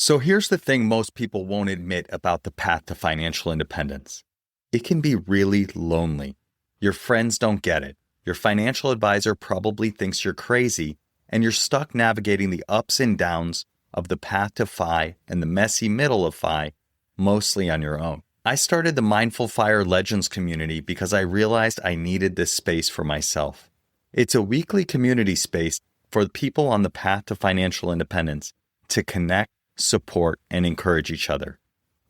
So here's the thing most people won't admit about the path to financial independence. It can be really lonely. Your friends don't get it. Your financial advisor probably thinks you're crazy, and you're stuck navigating the ups and downs of the path to FI and the messy middle of FI, mostly on your own. I started the Mindful Fire Legends community because I realized I needed this space for myself. It's a weekly community space for people on the path to financial independence to connect, support, and encourage each other.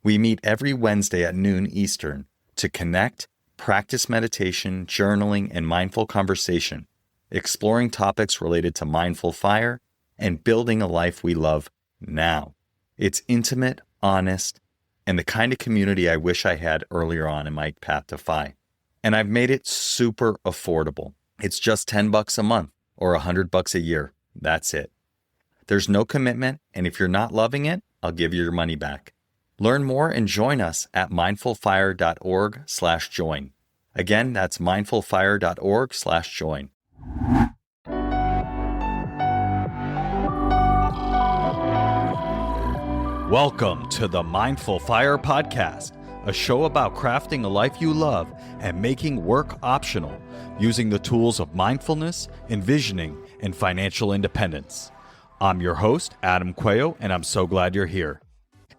We meet every Wednesday at noon Eastern to connect, practice meditation, journaling, and mindful conversation, exploring topics related to mindful fire and building a life we love now. It's intimate, honest, and the kind of community I wish I had earlier on in my path to FI. And I've made it super affordable. It's just $10 a month or $100 a year. That's it. There's no commitment, and if you're not loving it, I'll give you your money back. Learn more and join us at mindfulfire.org/join. Again, that's mindfulfire.org/join. Welcome to the Mindful Fire Podcast, a show about crafting a life you love and making work optional, using the tools of mindfulness, envisioning, and financial independence. I'm your host, Adam Cuello, and I'm so glad you're here.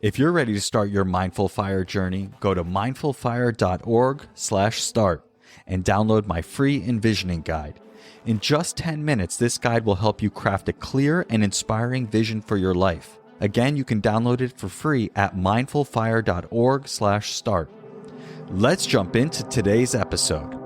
If you're ready to start your Mindful Fire journey, go to mindfulfire.org/start and download my free envisioning guide. In just 10 minutes, this guide will help you craft a clear and inspiring vision for your life. Again, you can download it for free at mindfulfire.org/start. Let's jump into today's episode.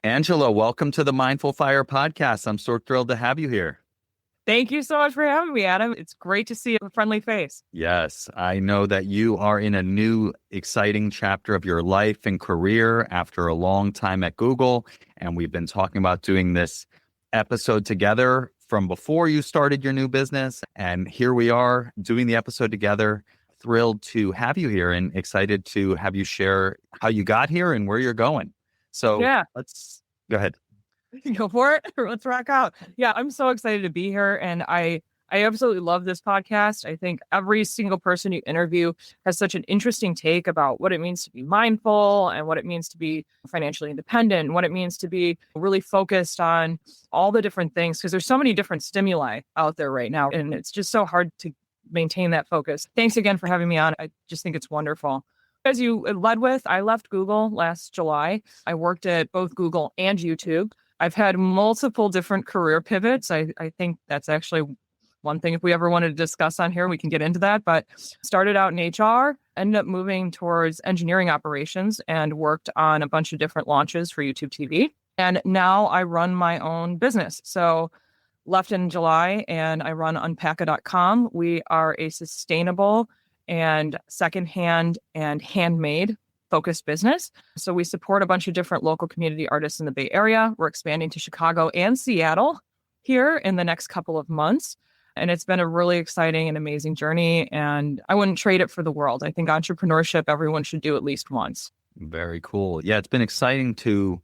Angela, welcome to the Mindful Fire Podcast. I'm so thrilled to have you here. Thank you so much for having me, Adam. It's great to see a friendly face. Yes, I know that you are in a new, exciting chapter of your life and career after a long time at Google. And we've been talking about doing this episode together from before you started your new business. And here we are doing the episode together. Thrilled to have you here and excited to have you share how you got here and where you're going. So let's go ahead. Go for it. Let's rock out. Yeah, I'm so excited to be here. And I absolutely love this podcast. I think every single person you interview has such an interesting take about what it means to be mindful and what it means to be financially independent, and what it means to be really focused on all the different things, because there's so many different stimuli out there right now. And it's just so hard to maintain that focus. Thanks again for having me on. I just think it's wonderful. As you led with, I left Google last July. I worked at both Google and YouTube. I've had multiple different career pivots. I think that's actually one thing if we ever wanted to discuss on here, we can get into that. But started out in HR, ended up moving towards engineering operations and worked on a bunch of different launches for YouTube TV. And now I run my own business. So left in July and I run unpacka.com. We are a sustainable and secondhand and handmade focused business. So we support a bunch of different local community artists in the Bay Area. We're expanding to Chicago and Seattle here in the next couple of months. And it's been a really exciting and amazing journey. And I wouldn't trade it for the world. I think entrepreneurship, everyone should do at least once. Very cool. Yeah, it's been exciting to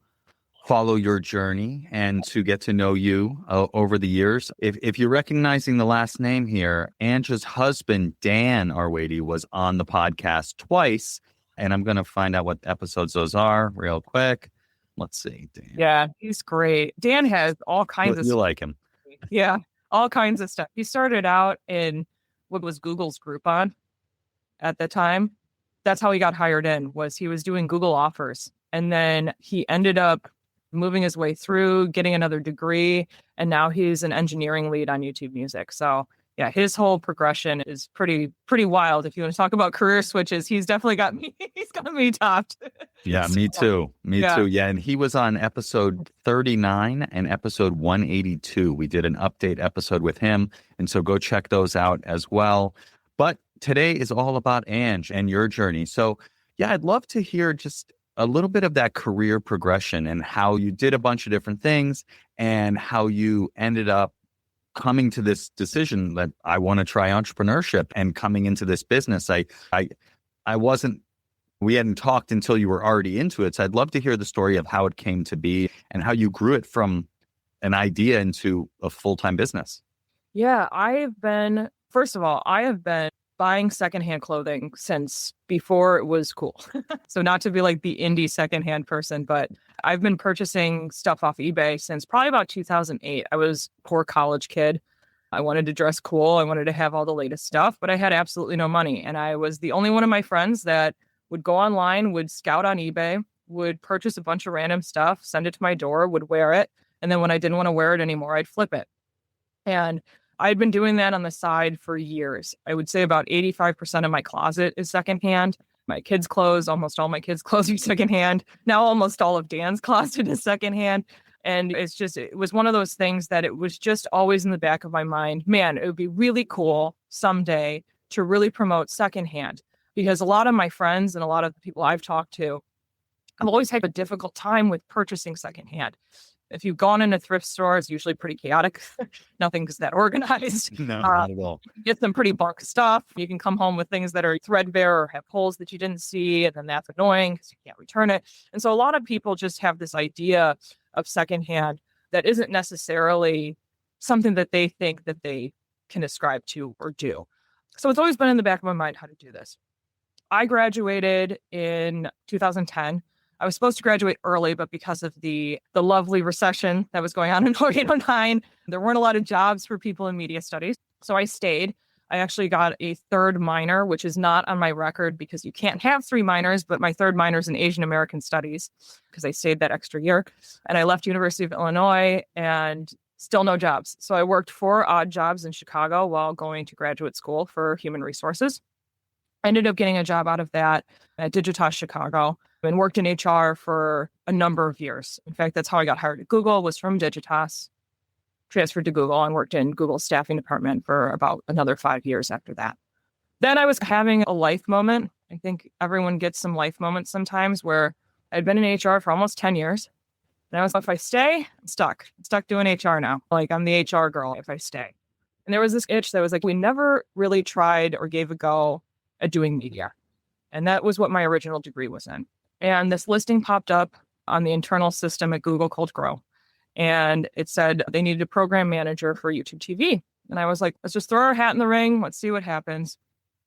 follow your journey and to get to know you over the years. If you're recognizing the last name here, Angela's husband, Dan Arwady, was on the podcast twice. And I'm going to find out what episodes those are real quick. Let's see. Dan. Yeah, he's great. Dan has all kinds of stuff. You like him. Yeah, all kinds of stuff. He started out in what was Google's Groupon at the time. That's how he got hired in, was he was doing Google offers. And then he ended up moving his way through, getting another degree. And now he's an engineering lead on YouTube Music. So yeah, his whole progression is pretty wild. If you want to talk about career switches, he's definitely got me. He's got me topped. Yeah, me too. Me too. Yeah, and he was on episode 39 and episode 182. We did an update episode with him, and so go check those out as well. But today is all about Ange and your journey. So yeah, I'd love to hear just a little bit of that career progression and how you did a bunch of different things and how you ended up coming to this decision that I want to try entrepreneurship and coming into this business. I wasn't We hadn't talked until you were already into it. So I'd love to hear the story of how it came to be and how you grew it from an idea into a full-time business. Yeah, first of all, I have been buying secondhand clothing since before it was cool. So not to be like the indie secondhand person, but I've been purchasing stuff off eBay since probably about 2008. I was a poor college kid. I wanted to dress cool. I wanted to have all the latest stuff, but I had absolutely no money. And I was the only one of my friends that would go online, would scout on eBay, would purchase a bunch of random stuff, send it to my door, would wear it. And then when I didn't want to wear it anymore, I'd flip it. And I'd been doing that on the side for years. I would say about 85% of my closet is secondhand. My kids' clothes, almost all my kids' clothes are secondhand. Now almost all of Dan's closet is secondhand. And it was one of those things that it was just always in the back of my mind. Man, it would be really cool someday to really promote secondhand, because a lot of my friends and a lot of the people I've talked to have always had a difficult time with purchasing secondhand. If you've gone in a thrift store, it's usually pretty chaotic. Nothing's that organized. No, not at all. You get some pretty bunk stuff. You can come home with things that are threadbare or have holes that you didn't see, and then that's annoying because you can't return it. And so a lot of people just have this idea of secondhand that isn't necessarily something that they think that they can ascribe to or do. So it's always been in the back of my mind how to do this. I graduated in 2010. I was supposed to graduate early, but because of the lovely recession that was going on in 2009, there weren't a lot of jobs for people in media studies. So I stayed. I actually got a third minor, which is not on my record because you can't have 3 minors, but my third minor is in Asian American Studies because I stayed that extra year. And I left University of Illinois and still no jobs. So I worked 4 odd jobs in Chicago while going to graduate school for human resources. I ended up getting a job out of that at Digitas Chicago and worked in HR for a number of years. In fact, that's how I got hired at Google, was from Digitas, transferred to Google and worked in Google's staffing department for about another 5 years after that. Then I was having a life moment. I think everyone gets some life moments sometimes where I'd been in HR for almost 10 years. And I was like, if I stay, I'm stuck. I'm stuck doing HR now. Like, I'm the HR girl if I stay. And there was this itch that was like, we never really tried or gave a go at doing media. And that was what my original degree was in. And this listing popped up on the internal system at Google called Grow. And it said they needed a program manager for YouTube TV. And I was like, let's just throw our hat in the ring. Let's see what happens.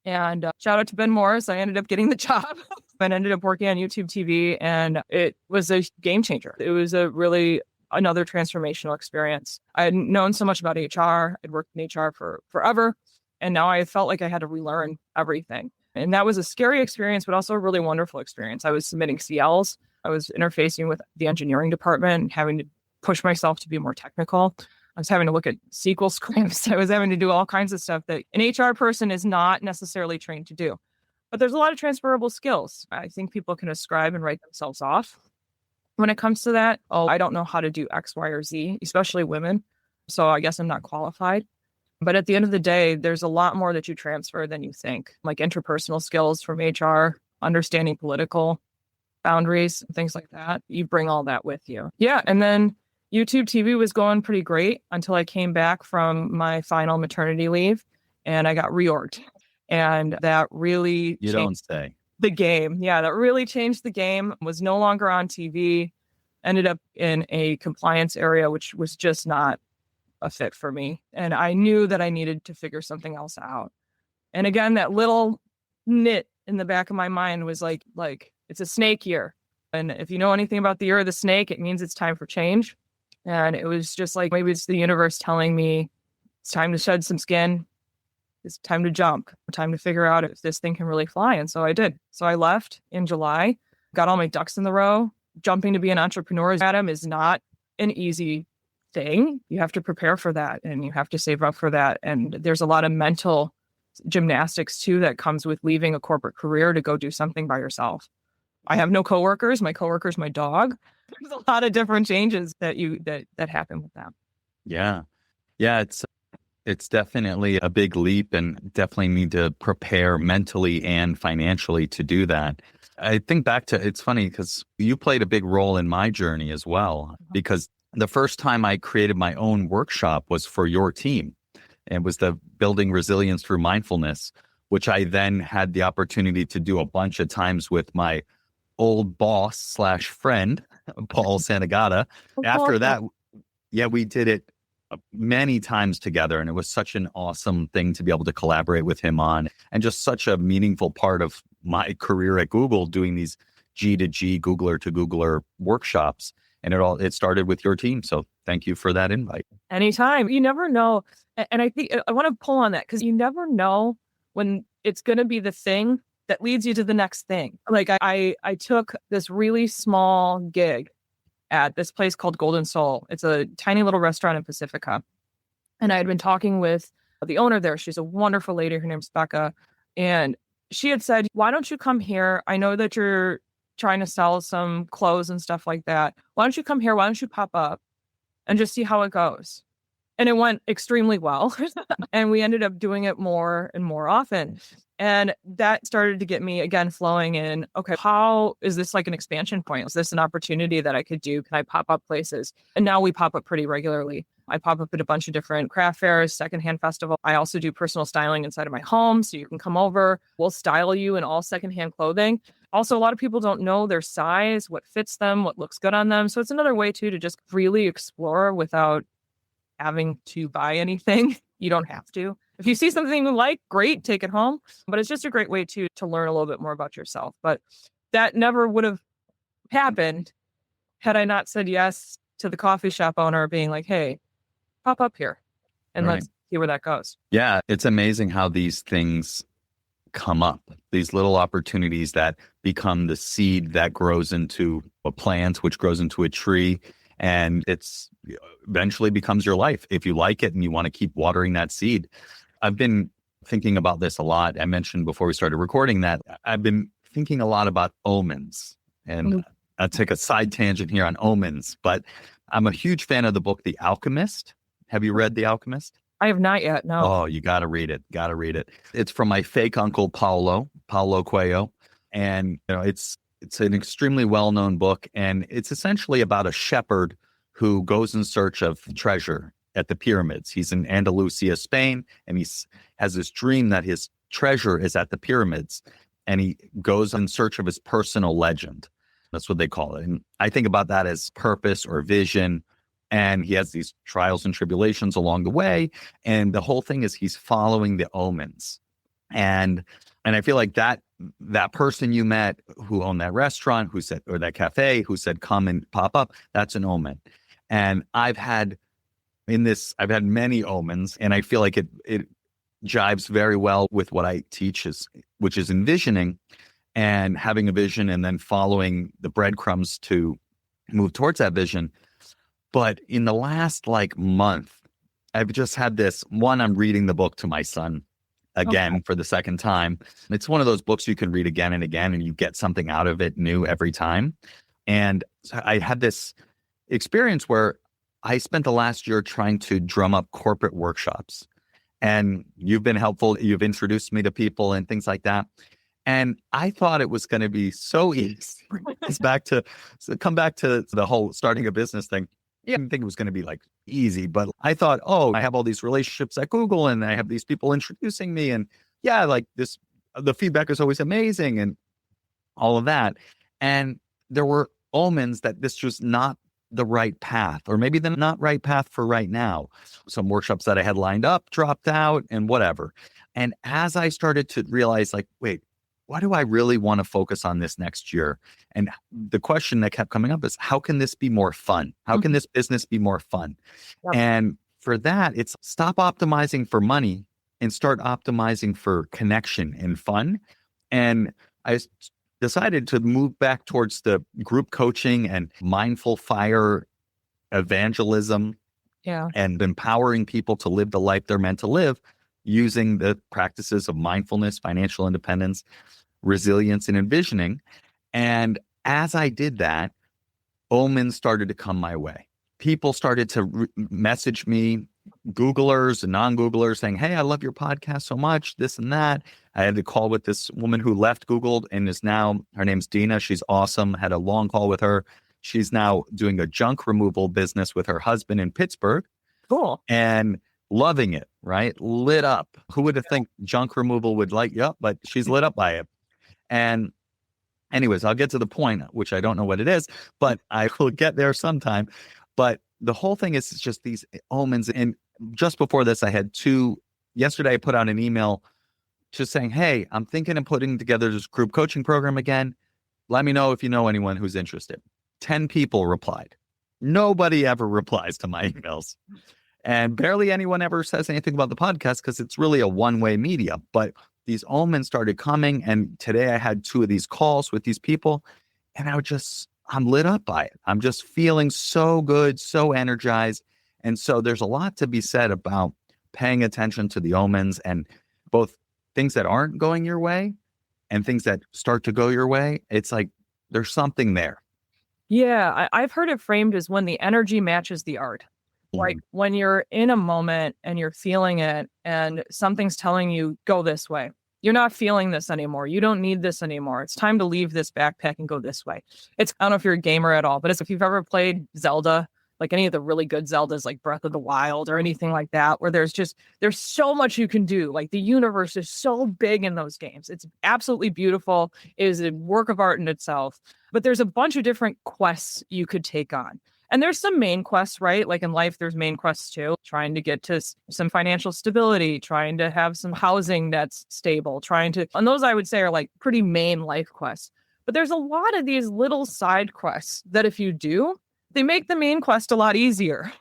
And shout out to Ben Morris. I ended up getting the job and ended up working on YouTube TV. And it was a game changer. It was another transformational experience. I had known so much about HR. I'd worked in HR for forever. And now I felt like I had to relearn everything. And that was a scary experience, but also a really wonderful experience. I was submitting CLs. I was interfacing with the engineering department and having to push myself to be more technical. I was having to look at SQL scripts. I was having to do all kinds of stuff that an HR person is not necessarily trained to do. But there's a lot of transferable skills. I think people can ascribe and write themselves off when it comes to that. Oh, I don't know how to do X, Y, or Z, especially women. So I guess I'm not qualified. But at the end of the day, there's a lot more that you transfer than you think, like interpersonal skills from HR, understanding political boundaries, things like that. You bring all that with you. Yeah. And then YouTube TV was going pretty great until I came back from my final maternity leave and I got reorged. And that really changed the game. Yeah, that really changed the game. Was no longer on TV, ended up in a compliance area, which was just not a fit for me. And I knew that I needed to figure something else out. And again, that little nit in the back of my mind was like it's a snake year. And if you know anything about the year of the snake, it means it's time for change. And it was just like, maybe it's the universe telling me it's time to shed some skin. It's time to jump, time to figure out if this thing can really fly. And so I did. So I left in July, got all my ducks in the row. Jumping to be an entrepreneur, Adam, is not an easy thing. You have to prepare for that and you have to save up for that. And there's a lot of mental gymnastics too that comes with leaving a corporate career to go do something by yourself. I have no coworkers. My coworker's my dog. There's a lot of different changes that happen with that. Yeah. Yeah. It's definitely a big leap and definitely need to prepare mentally and financially to do that. I think back to, it's funny because you played a big role in my journey as well, because the first time I created my own workshop was for your team. It was the Building Resilience Through Mindfulness, which I then had the opportunity to do a bunch of times with my old boss slash friend, Paul Santagata. After that, yeah, we did it many times together. And it was such an awesome thing to be able to collaborate with him on, and just such a meaningful part of my career at Google, doing these G to G, Googler to Googler workshops. And it started with your team. So thank you for that invite. Anytime. You never know. And I think I want to pull on that, because you never know when it's going to be the thing that leads you to the next thing. Like I took this really small gig at this place called Golden Soul. It's a tiny little restaurant in Pacifica. And I had been talking with the owner there. She's a wonderful lady. Her name's Becca. And she had said, why don't you come here? I know that you're trying to sell some clothes and stuff like that. Why don't you come here? Why don't you pop up and just see how it goes? And it went extremely well. And we ended up doing it more and more often. And that started to get me again flowing in. Okay, how is this like an expansion point? Is this an opportunity that I could do? Can I pop up places? And now we pop up pretty regularly. I pop up at a bunch of different craft fairs, secondhand festival. I also do personal styling inside of my home. So you can come over. We'll style you in all secondhand clothing. Also, a lot of people don't know their size, what fits them, what looks good on them. So it's another way too to just freely explore without having to buy anything. You don't have to. If you see something you like, great, take it home. But it's just a great way to learn a little bit more about yourself. But that never would have happened had I not said yes to the coffee shop owner being like, hey, pop up here and let's see where that goes. Yeah, it's amazing how these things come up, these little opportunities that become the seed that grows into a plant, which grows into a tree. And it's eventually becomes your life if you like it and you want to keep watering that seed. I've been thinking about this a lot. I mentioned before we started recording that I've been thinking a lot about omens. And I'll take a side tangent here on omens, but I'm a huge fan of the book, The Alchemist. Have you read The Alchemist? I have not yet, no. Oh, you got to read it. Got to read it. It's from my fake uncle, Paulo Coelho. And it's an extremely well-known book. And it's essentially about a shepherd who goes in search of treasure at the pyramids. He's in Andalusia, Spain, and he has this dream that his treasure is at the pyramids. And he goes in search of his personal legend. That's what they call it. And I think about that as purpose or vision. And he has these trials and tribulations along the way. And the whole thing is he's following the omens. And I feel like that person you met who owned that restaurant, who said, or that cafe, who said, come and pop up, that's an omen. And I've had many omens, and I feel like it jives very well with what I teach, which is envisioning and having a vision and then following the breadcrumbs to move towards that vision. But in the last month, I've just had this one. I'm reading the book to my son again for the second time. It's one of those books you can read again and again, and you get something out of it new every time. And so I had this experience where I spent the last year trying to drum up corporate workshops. And you've been helpful. You've introduced me to people and things like that. And I thought it was going to be so easy. Come back to the whole starting a business thing. I didn't think it was going to be easy, but I thought, I have all these relationships at Google and I have these people introducing me, and the feedback is always amazing and all of that. And there were omens that this was not the right path, or maybe the not right path for right now. Some workshops that I had lined up dropped out and whatever. And as I started to realize wait, what do I really want to focus on this next year? And the question that kept coming up is, how can this be more fun? How can this business be more fun? Yep. And for that, it's stop optimizing for money and start optimizing for connection and fun. And I decided to move back towards the group coaching and mindful fire evangelism and empowering people to live the life they're meant to live, using the practices of mindfulness, financial independence, resilience, and envisioning. And as I did that, omens started to come my way. People started to message me, Googlers and non-Googlers, saying, hey, I love your podcast so much, this and that. I had a call with this woman who left Google and is now, her name's Dina. She's awesome. Had a long call with her. She's now doing a junk removal business with her husband in Pittsburgh. Cool. And loving it, right? Lit up. Who would have think junk removal would light you up, but she's lit up by it. And anyways, I'll get to the point, which I don't know what it is, but I will get there sometime. But the whole thing is just these omens. And just before this, yesterday I put out an email just saying, hey, I'm thinking of putting together this group coaching program again. Let me know if you know anyone who's interested. 10 people replied. Nobody ever replies to my emails. And barely anyone ever says anything about the podcast because it's really a one-way media. But these omens started coming. And today I had 2 of these calls with these people. And I'm lit up by it. I'm just feeling so good, so energized. And so there's a lot to be said about paying attention to the omens and both things that aren't going your way and things that start to go your way. It's like there's something there. Yeah, I've heard it framed as when the energy matches the art. Like when you're in a moment and you're feeling it and something's telling you, go this way. You're not feeling this anymore. You don't need this anymore. It's time to leave this backpack and go this way. I don't know if you're a gamer at all, but if you've ever played Zelda, like any of the really good Zeldas, like Breath of the Wild or anything like that, where there's so much you can do. Like the universe is so big in those games. It's absolutely beautiful. It is a work of art in itself. But there's a bunch of different quests you could take on. And there's some main quests, right? Like in life, there's main quests too, trying to get to some financial stability, trying to have some housing that's stable, and those I would say are like pretty main life quests. But there's a lot of these little side quests that if you do, they make the main quest a lot easier.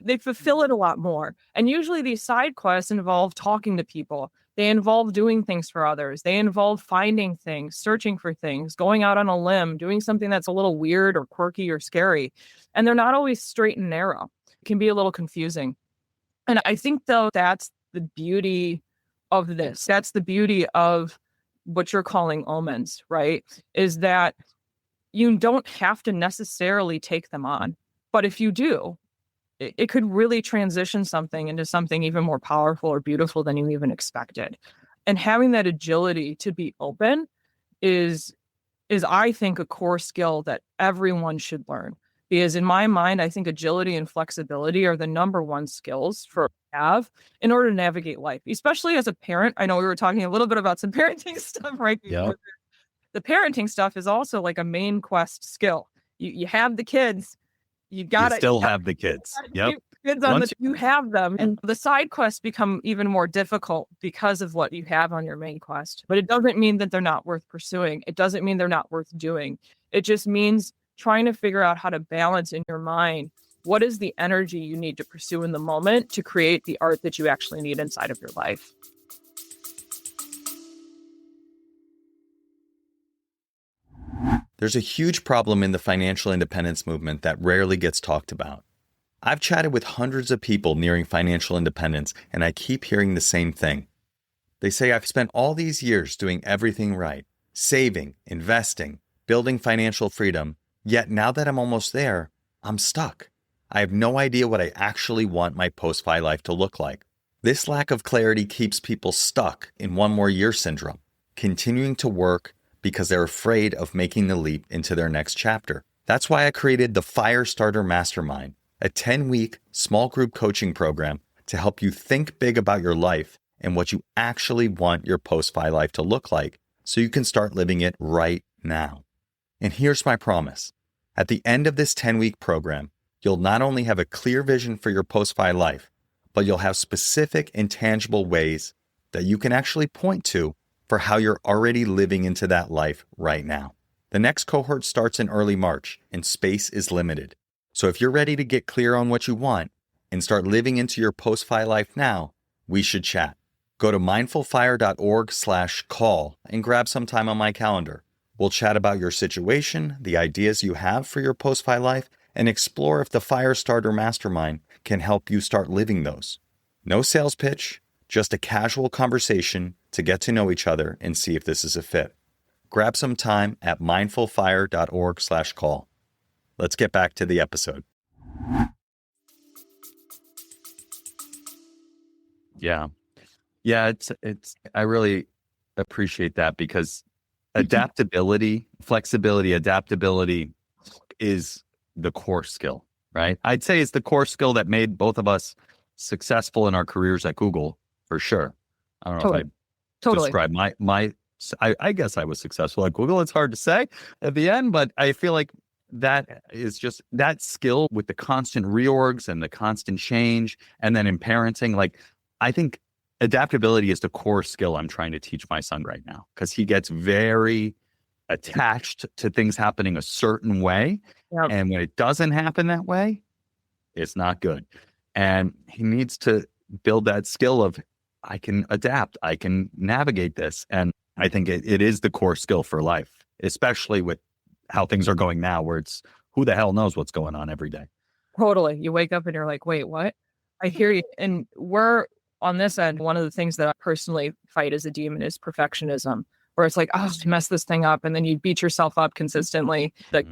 They fulfill it a lot more. And usually these side quests involve talking to people. They involve doing things for others. They involve finding things, searching for things, going out on a limb, doing something that's a little weird or quirky or scary. And they're not always straight and narrow. It can be a little confusing. And I think, though, that's the beauty of this. That's the beauty of what you're calling omens, right? Is that you don't have to necessarily take them on. But if you do, it could really transition something into something even more powerful or beautiful than you even expected. And having that agility to be open is I think, a core skill that everyone should learn. Because in my mind, I think agility and flexibility are the number one skills for have in order to navigate life, especially as a parent. I know we were talking a little bit about some parenting stuff, right? Yeah. The parenting stuff is also like a main quest skill. You have the kids, you still have the kids. Yep. You have them, and the side quests become even more difficult because of what you have on your main quest. But it doesn't mean that they're not worth pursuing. It doesn't mean they're not worth doing. It just means trying to figure out how to balance in your mind what is the energy you need to pursue in the moment to create the art that you actually need inside of your life. There's a huge problem in the financial independence movement that rarely gets talked about. I've chatted with hundreds of people nearing financial independence, and I keep hearing the same thing. They say, I've spent all these years doing everything right, saving, investing, building financial freedom, yet now that I'm almost there, I'm stuck. I have no idea what I actually want my post-fi life to look like. This lack of clarity keeps people stuck in one more year syndrome, continuing to work because they're afraid of making the leap into their next chapter. That's why I created the Firestarter Mastermind, a 10-week small group coaching program to help you think big about your life and what you actually want your post-fi life to look like so you can start living it right now. And here's my promise. At the end of this 10-week program, you'll not only have a clear vision for your post-fi life, but you'll have specific and tangible ways that you can actually point to for how you're already living into that life right now. The next cohort starts in early March, and space is limited. So if you're ready to get clear on what you want and start living into your post-fi life now, we should chat. Go to mindfulfire.org/call and grab some time on my calendar. We'll chat about your situation, the ideas you have for your post-fi life, and explore if the Firestarter Mastermind can help you start living those. No sales pitch, just a casual conversation to get to know each other and see if this is a fit. Grab some time at mindfulfire.org/call. Let's get back to the episode. Yeah. I really appreciate that because adaptability is the core skill, right? I'd say it's the core skill that made both of us successful in our careers at Google, for sure. I don't know Totally. if I Totally. describe I guess I was successful at Google. It's hard to say at the end, but I feel like that is just that skill with the constant reorgs and the constant change. And then in parenting, like I think adaptability is the core skill I'm trying to teach my son right now, because he gets very attached to things happening a certain way. Yep. And when it doesn't happen that way, it's not good. And he needs to build that skill of, I can adapt, I can navigate this. And I think it is the core skill for life, especially with how things are going now, where it's who the hell knows what's going on every day. Totally. You wake up and you're like, wait, what? I hear you. And we're on this end. One of the things that I personally fight as a demon is perfectionism, where it's like, oh, I messed this thing up. And then you beat yourself up consistently, the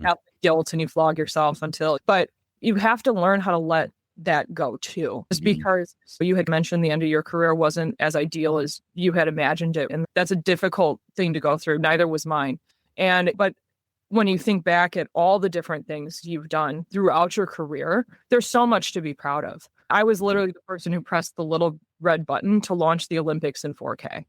guilt, and you flog yourself but you have to learn how to let that go too. Just because you had mentioned the end of your career wasn't as ideal as you had imagined it. And that's a difficult thing to go through. Neither was mine. But when you think back at all the different things you've done throughout your career, there's so much to be proud of. I was literally the person who pressed the little red button to launch the Olympics in 4K.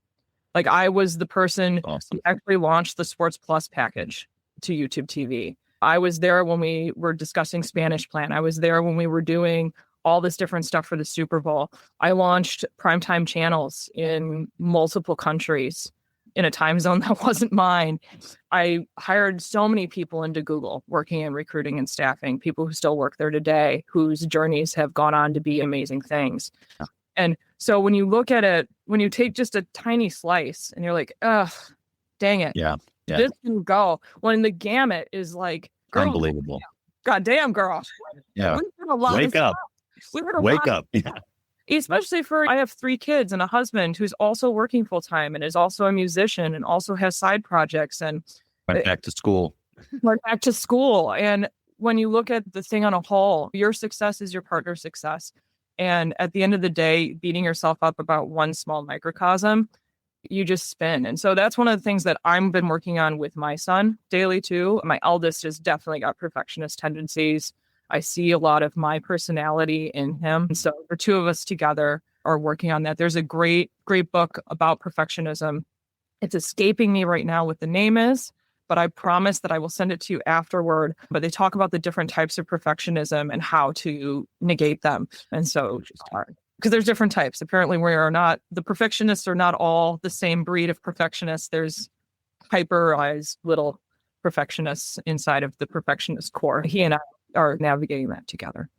Like I was the person who actually launched the Sports Plus package to YouTube TV. I was there when we were discussing Spanish Plan. I was there when we were doing all this different stuff for the Super Bowl. I launched primetime channels in multiple countries in a time zone that wasn't mine. I hired so many people into Google working in recruiting and staffing, people who still work there today, whose journeys have gone on to be amazing things. Yeah. And so when you look at it, when you take just a tiny slice and you're like, ugh, dang it. Yeah. This can go. When the gamut is like, girl, unbelievable. God damn, girl. Yeah. Wake up. Wake up. Yeah. Especially I have 3 kids and a husband who's also working full time and is also a musician and also has side projects and went back to school. And when you look at the thing on a whole, your success is your partner's success. And at the end of the day, beating yourself up about one small microcosm, you just spin. And so that's one of the things that I've been working on with my son daily too. My eldest has definitely got perfectionist tendencies. I see a lot of my personality in him. And so the two of us together are working on that. There's a great book about perfectionism. It's escaping me right now what the name is, but I promise that I will send it to you afterward. But they talk about the different types of perfectionism and how to negate them. And so because there's different types. Apparently the perfectionists are not all the same breed of perfectionists. There's hyperized little perfectionists inside of the perfectionist core. He and I are navigating that together.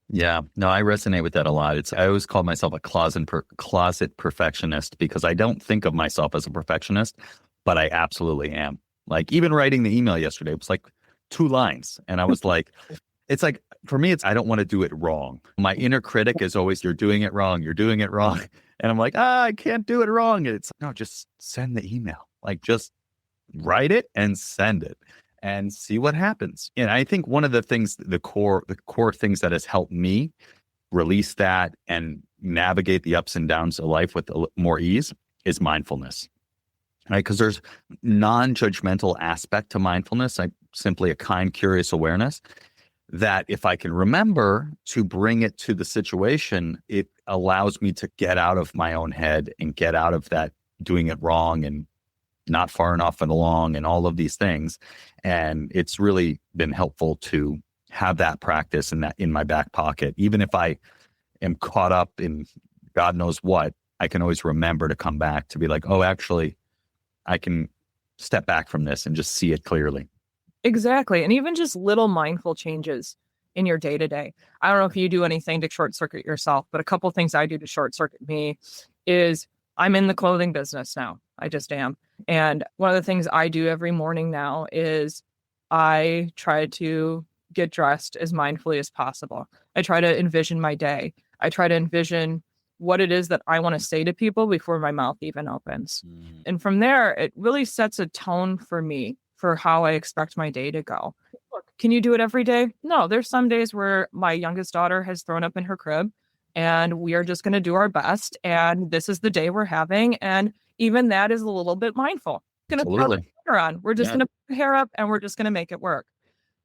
Yeah, no, I resonate with that a lot. I always call myself a closet perfectionist because I don't think of myself as a perfectionist, but I absolutely am. Like even writing the email yesterday, it was like 2 lines. And I was like, it's like, for me, I don't want to do it wrong. My inner critic is always, you're doing it wrong. And I'm like, I can't do it wrong. And it's no, just send the email. Like just write it and send it and see what happens. And I think one of the things, the core things that has helped me release that and navigate the ups and downs of life with more ease is mindfulness. Right? Because there's non-judgmental aspect to mindfulness, like simply a kind, curious awareness that if I can remember to bring it to the situation, it allows me to get out of my own head and get out of that doing it wrong and not far enough and along and all of these things. And it's really been helpful to have that practice and that in my back pocket. Even if I am caught up in God knows what, I can always remember to come back to be like, oh, actually, I can step back from this and just see it clearly. Exactly. And even just little mindful changes in your day-to-day. I don't know if you do anything to short circuit yourself, but a couple of things I do to short circuit me is I'm in the clothing business now. I just am. And one of the things I do every morning now is I try to get dressed as mindfully as possible. I try to envision my day. I try to envision what it is that I want to say to people before my mouth even opens. And from there, it really sets a tone for me for how I expect my day to go. Look, can you do it every day? No, there's some days where my youngest daughter has thrown up in her crib and we are just going to do our best. And this is the day we're having. And even that is a little bit mindful. Going to put hair on. We're just going to put hair up and we're just going to make it work.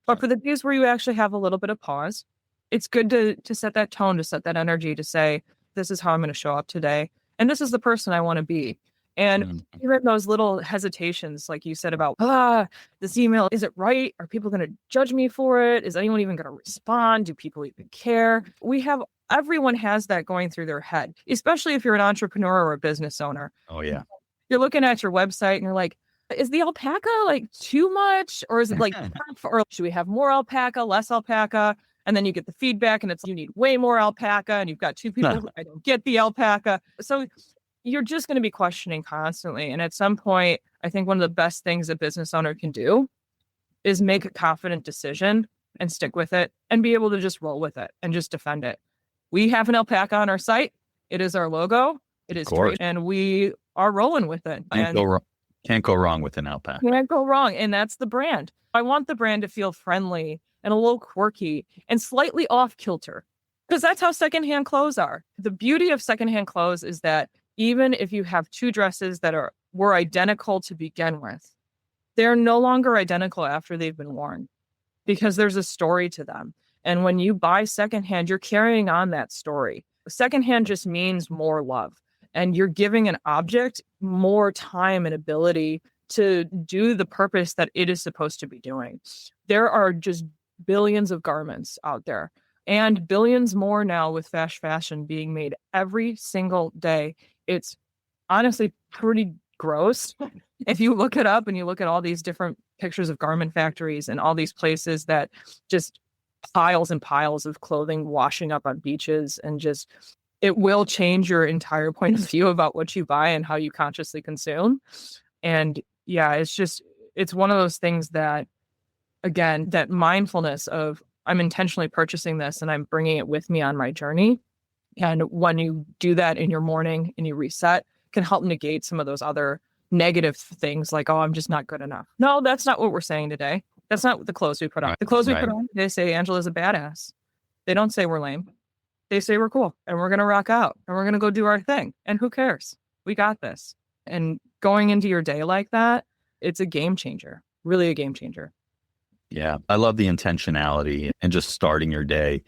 But for the days where you actually have a little bit of pause, it's good to set that tone, to set that energy, to say, this is how I'm going to show up today. And this is the person I want to be. And even those little hesitations, like you said about, this email, is it right? Are people going to judge me for it? Is anyone even going to respond? Do people even care? Everyone has that going through their head, especially if you're an entrepreneur or a business owner. Oh, yeah. You're looking at your website and you're like, is the alpaca like too much? Or is it like, or should we have more alpaca, less alpaca? And then you get the feedback and it's, you need way more alpaca. And you've got two people who, I don't get the alpaca. So you're just going to be questioning constantly. And at some point, I think one of the best things a business owner can do is make a confident decision and stick with it and be able to just roll with it and just defend it. We have an alpaca on our site. It is our logo. It is trade, and we are rolling with it. Can't go wrong with an alpaca. Can't go wrong. And that's the brand. I want the brand to feel friendly and a little quirky and slightly off kilter, because that's how secondhand clothes are. The beauty of secondhand clothes is that even if you have two dresses that were identical to begin with, they're no longer identical after they've been worn, because there's a story to them. And when you buy secondhand, you're carrying on that story. Secondhand just means more love, and you're giving an object more time and ability to do the purpose that it is supposed to be doing. There are just billions of garments out there, and billions more now with fast fashion being made every single day. It's honestly pretty gross. If you look it up and you look at all these different pictures of garment factories and all these places that just piles and piles of clothing washing up on beaches, and just, it will change your entire point of view about what you buy and how you consciously consume. And yeah, it's one of those things that, again, that mindfulness of, I'm intentionally purchasing this and I'm bringing it with me on my journey. And when you do that in your morning and you reset, can help negate some of those other negative things like, oh, I'm just not good enough. No, that's not what we're saying today. That's not the clothes we put on. The clothes we put on, they say Angela's a badass. They don't say we're lame. They say we're cool and we're going to rock out and we're going to go do our thing. And who cares? We got this. And going into your day like that, it's a game changer, really a game changer. Yeah. I love the intentionality and just starting your day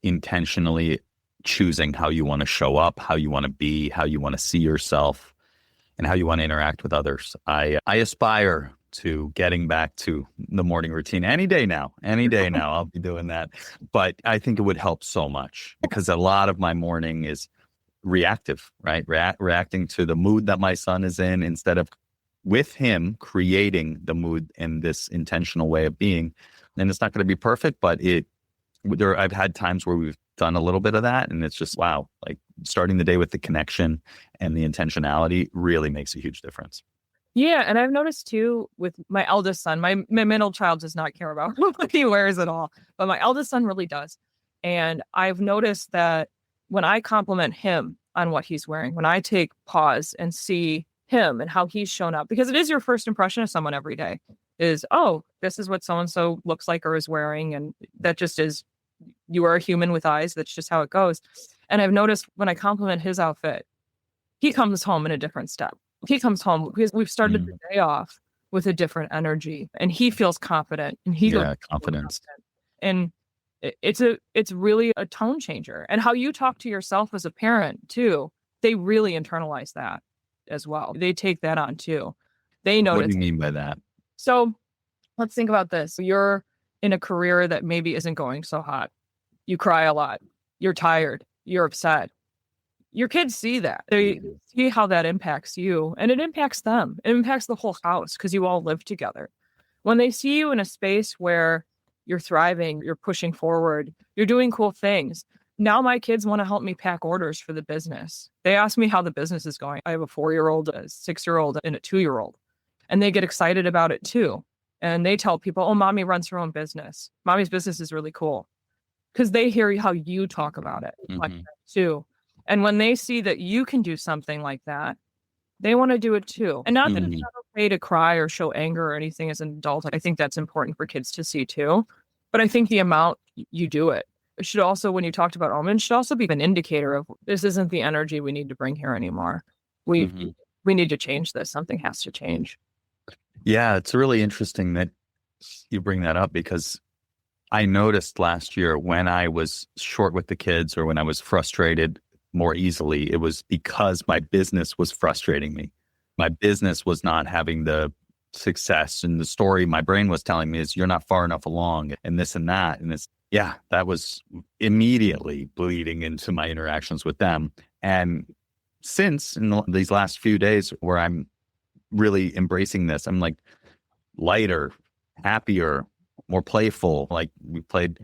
intentionally choosing how you want to show up, how you want to be, how you want to see yourself, and how you want to interact with others. I aspire to getting back to the morning routine any day now. I'll be doing that. But I think it would help so much, because a lot of my morning is reactive, right? Reacting to the mood that my son is in, instead of with him creating the mood in this intentional way of being. And it's not going to be perfect, but I've had times where we've done a little bit of that, and it's just, wow, like starting the day with the connection and the intentionality really makes a huge difference. Yeah. And I've noticed too with my eldest son, my middle child does not care about what he wears at all, but my eldest son really does. And I've noticed that when I compliment him on what he's wearing, when I take pause and see him and how he's shown up, because it is your first impression of someone every day is, oh, this is what so-and-so looks like or is wearing. And that just is, you are a human with eyes. That's just how it goes. And I've noticed when I compliment his outfit, he comes home in a different step. He comes home because we've started the day off with a different energy, and he feels confident, and he goes confidence. And it's really a tone changer. And how you talk to yourself as a parent too, they really internalize that as well. They take that on too. They notice. What do you mean by that? So let's think about this. You're in a career that maybe isn't going so hot. You cry a lot. You're tired. You're upset. Your kids see that. They see how that impacts you, and it impacts them. It impacts the whole house because you all live together. When they see you in a space where you're thriving, you're pushing forward, you're doing cool things. Now my kids want to help me pack orders for the business. They ask me how the business is going. I have a 4-year-old, a 6-year-old, and a 2-year-old, and they get excited about it too. And they tell people, oh, mommy runs her own business. Mommy's business is really cool, because they hear how you talk about it like that too. And when they see that you can do something like that, they want to do it too. And not that it's not okay to cry or show anger or anything as an adult. I think that's important for kids to see too. But I think the amount you do it should also, when you talked about omens, should also be an indicator of, this isn't the energy we need to bring here anymore. We need to change this. Something has to change. Yeah, it's really interesting that you bring that up, because I noticed last year when I was short with the kids or when I was frustrated more easily, it was because my business was frustrating me. My business was not having the success, and the story my brain was telling me is you're not far enough along and this and that. And it's, yeah, that was immediately bleeding into my interactions with them. And since in these last few days where I'm really embracing this, I'm like lighter, happier, more playful. Like we played,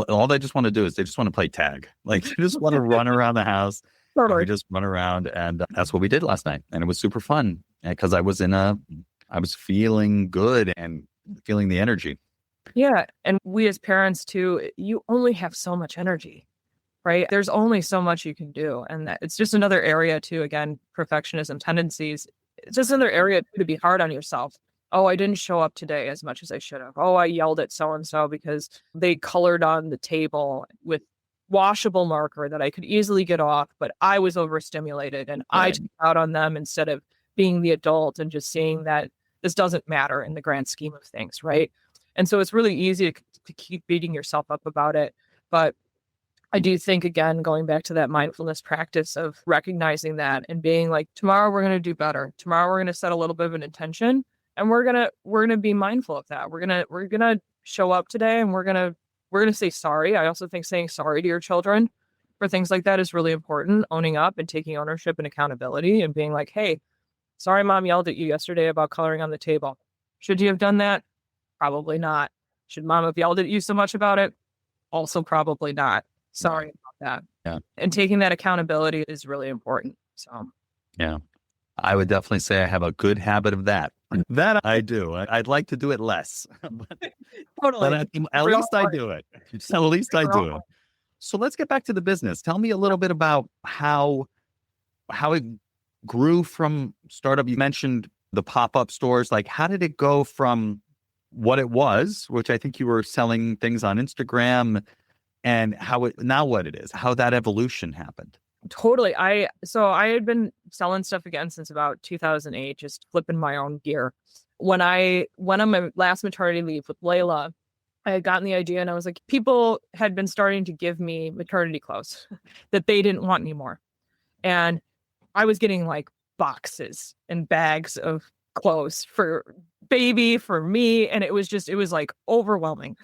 all they just want to do is they just want to play tag. Like they just want to run around the house. Totally. We just run around, and that's what we did last night. And it was super fun because I was feeling good and feeling the energy. Yeah. And we as parents too, you only have so much energy, right? There's only so much you can do. And it's just another area too, again, perfectionism tendencies. It's just another area to be hard on yourself. Oh, I didn't show up today as much as I should have. Oh, I yelled at so-and-so because they colored on the table with washable marker that I could easily get off, but I was overstimulated and I took it out on them instead of being the adult and just seeing that this doesn't matter in the grand scheme of things, right? And so it's really easy to keep beating yourself up about it. But I do think, again, going back to that mindfulness practice of recognizing that and being like, tomorrow we're going to do better. Tomorrow we're going to set a little bit of an intention, and we're going to be mindful of that. We're going to show up today, and we're going to say sorry. I also think saying sorry to your children for things like that is really important. Owning up and taking ownership and accountability and being like, hey, sorry, mom yelled at you yesterday about coloring on the table. Should you have done that? Probably not. Should mom have yelled at you so much about it? Also probably not. Sorry about that. Yeah. And taking that accountability is really important. So, yeah, I would definitely say I have a good habit of that. That I do. I'd like to do it less, but, totally. but at least I do it. At least I do it. So let's get back to the business. Tell me a little bit about how it grew from startup. You mentioned the pop-up stores. Like, how did it go from what it was, which I think you were selling things on Instagram, and now what it is, how that evolution happened? Totally. So I had been selling stuff again since about 2008, just flipping my own gear. When I went on my last maternity leave with Layla, I had gotten the idea and I was like, people had been starting to give me maternity clothes that they didn't want anymore. And I was getting like boxes and bags of clothes for baby, for me. And it was like overwhelming.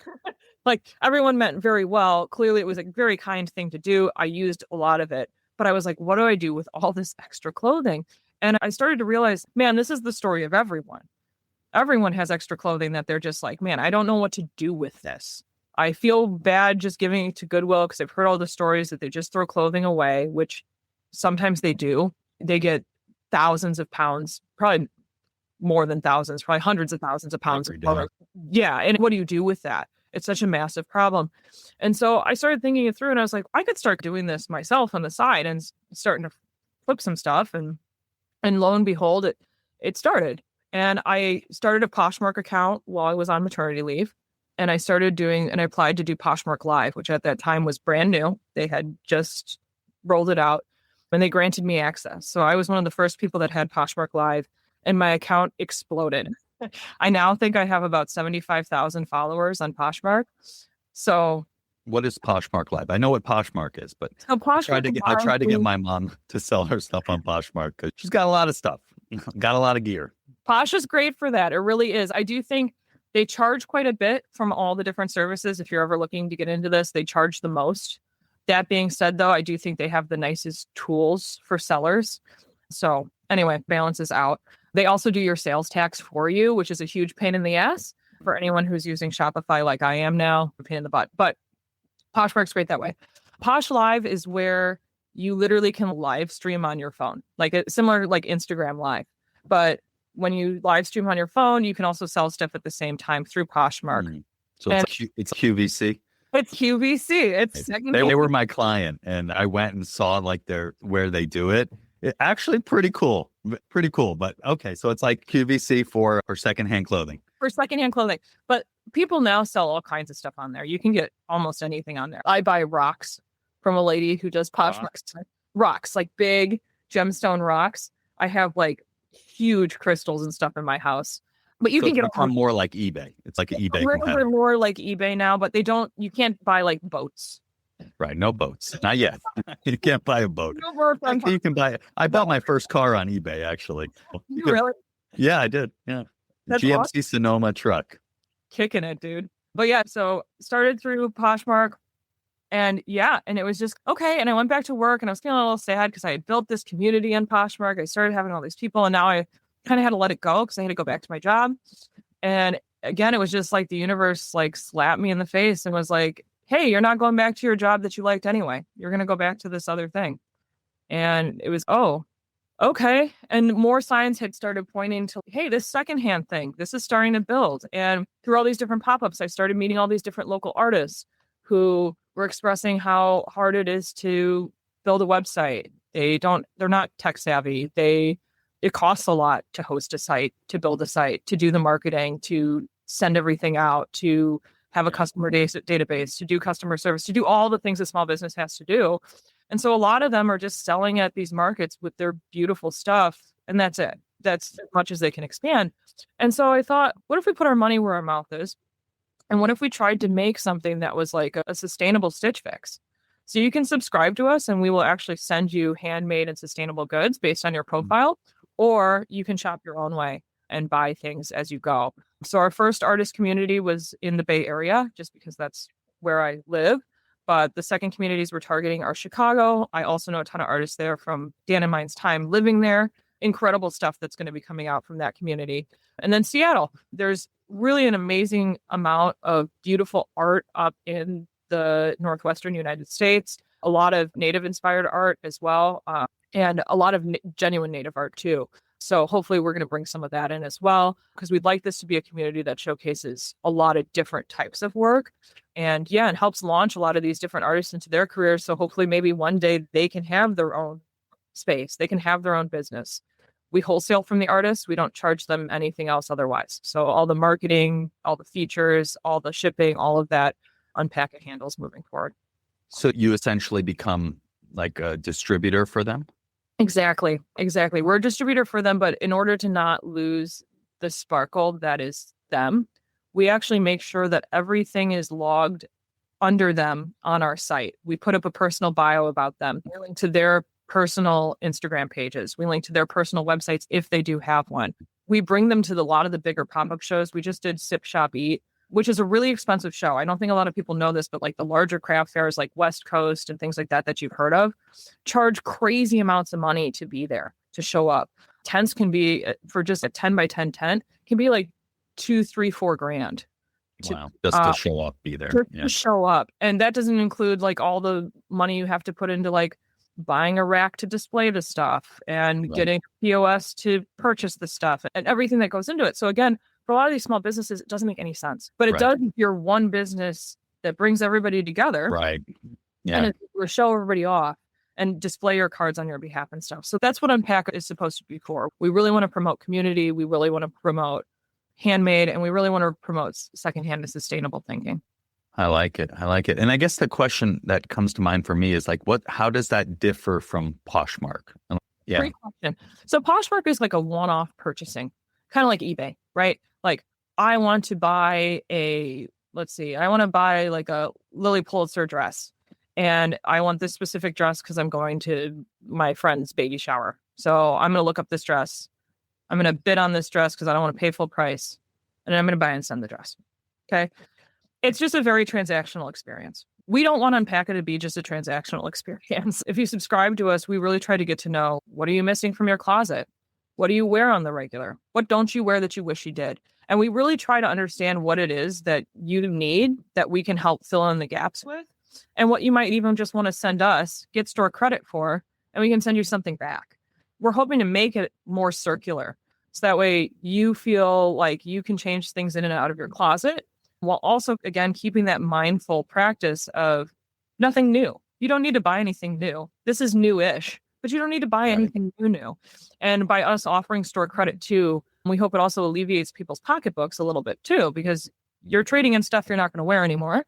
Like everyone meant very well. Clearly it was a very kind thing to do. I used a lot of it, but I was like, what do I do with all this extra clothing? And I started to realize, man, this is the story of everyone. Everyone has extra clothing that they're just like, man, I don't know what to do with this. I feel bad just giving it to Goodwill because I've heard all the stories that they just throw clothing away, which sometimes they do. They get thousands of pounds, probably more than thousands, probably hundreds of thousands of pounds. Yeah. And what do you do with that? It's such a massive problem. And so I started thinking it through and I was like, I could start doing this myself on the side and starting to flip some stuff. And lo and behold, it started. And I started a Poshmark account while I was on maternity leave. And I applied to do Poshmark Live, which at that time was brand new. They had just rolled it out and they granted me access. So I was one of the first people that had Poshmark Live and my account exploded. I now think I have about 75,000 followers on Poshmark. So what is Poshmark Live? I know what Poshmark is, but I tried to get my mom to sell her stuff on Poshmark because she's got a lot of stuff, got a lot of gear. Posh is great for that. It really is. I do think they charge quite a bit from all the different services. If you're ever looking to get into this, they charge the most. That being said, though, I do think they have the nicest tools for sellers. So anyway, balances out. They also do your sales tax for you, which is a huge pain in the ass for anyone who's using Shopify like I am now, a pain in the butt. But Poshmark's great that way. Posh Live is where you literally can live stream on your phone, like similar like Instagram Live. But when you live stream on your phone, you can also sell stuff at the same time through Poshmark. So it's QVC. It's QVC. It's they were my client, and I went and saw like where they do it. Actually, pretty cool. But okay, so it's like QVC for secondhand clothing. For secondhand clothing, but people now sell all kinds of stuff on there. You can get almost anything on there. I buy rocks from a lady who does Poshmark rocks, like big gemstone rocks. I have like huge crystals and stuff in my house. But you So can it's get become more like eBay. It's like an eBay we're competitor. more like eBay now, but you can't buy like boats. Right. No boats. Not yet. You can't buy a boat. No more fun. Actually, you can buy it. I bought my first car on eBay, actually. You really? Yeah, I did. Yeah. That's GMC awesome. Sonoma truck. Kicking it, dude. But yeah, so started through Poshmark and and it was just okay. And I went back to work and I was feeling a little sad because I had built this community on Poshmark. I started having all these people and now I kind of had to let it go because I had to go back to my job. And again, it was just like the universe like slapped me in the face and was like, hey, you're not going back to your job that you liked anyway. You're going to go back to this other thing. And it was, oh, okay. And more signs had started pointing to, hey, this secondhand thing, this is starting to build. And through all these different pop-ups, I started meeting all these different local artists who were expressing how hard it is to build a website. They're not tech savvy. It costs a lot to host a site, to build a site, to do the marketing, to send everything out, to have a customer database, to do customer service, to do all the things a small business has to do. And so a lot of them are just selling at these markets with their beautiful stuff. And that's it. That's as much as they can expand. And so I thought, what if we put our money where our mouth is? And what if we tried to make something that was like a sustainable Stitch Fix? So you can subscribe to us and we will actually send you handmade and sustainable goods based on your profile, or you can shop your own way and buy things as you go. So our first artist community was in the Bay Area, just because that's where I live. But the second communities we're targeting are Chicago. I also know a ton of artists there from Dan and mine's time living there. Incredible stuff that's going to be coming out from that community. And then Seattle, there's really an amazing amount of beautiful art up in the Northwestern United States, a lot of native inspired art as well, and a lot of genuine native art too. So hopefully we're going to bring some of that in as well, because we'd like this to be a community that showcases a lot of different types of work. And it helps launch a lot of these different artists into their careers. So hopefully maybe one day they can have their own space. They can have their own business. We wholesale from the artists. We don't charge them anything else otherwise. So all the marketing, all the features, all the shipping, all of that, Unpack It handles moving forward. So you essentially become like a distributor for them? Exactly. We're a distributor for them, but in order to not lose the sparkle that is them, we actually make sure that everything is logged under them on our site. We put up a personal bio about them. We link to their personal Instagram pages. We link to their personal websites if they do have one. We bring them to a lot of the bigger pop-up shows. We just did Sip Shop Eat, which is a really expensive show. I don't think a lot of people know this, but like the larger craft fairs like West Coast and things like that you've heard of charge crazy amounts of money to be there, to show up. Tents can be, for just a 10 by 10 tent, can be like $2, $3, $4 grand. Wow. Just to show up, be there. To show up. And that doesn't include like all the money you have to put into like buying a rack to display the stuff and getting POS to purchase the stuff and everything that goes into it. So again, for a lot of these small businesses, it doesn't make any sense, but it does if you're one business that brings everybody together. Right. Yeah. And we'll show everybody off and display your cards on your behalf and stuff. So that's what Unpack is supposed to be for. We really want to promote community. We really want to promote handmade, and we really want to promote secondhand and sustainable thinking. I like it. And I guess the question that comes to mind for me is like, how does that differ from Poshmark? Yeah. Great question. So Poshmark is like a one-off purchasing, kind of like eBay, right? Like I want to buy like a Lily Pulitzer dress, and I want this specific dress because I'm going to my friend's baby shower. So I'm going to look up this dress. I'm going to bid on this dress because I don't want to pay full price, and I'm going to buy and send the dress. Okay. It's just a very transactional experience. We don't want Unpack It to be just a transactional experience. If you subscribe to us, we really try to get to know, what are you missing from your closet? What do you wear on the regular? What don't you wear that you wish you did? And we really try to understand what it is that you need that we can help fill in the gaps with, and what you might even just want to send us, get store credit for, and we can send you something back. We're hoping to make it more circular. So that way you feel like you can change things in and out of your closet, while also, again, keeping that mindful practice of nothing new. You don't need to buy anything new. This is new-ish, but you don't need to buy anything new. And by us offering store credit too, we hope it also alleviates people's pocketbooks a little bit too, because you're trading in stuff you're not going to wear anymore,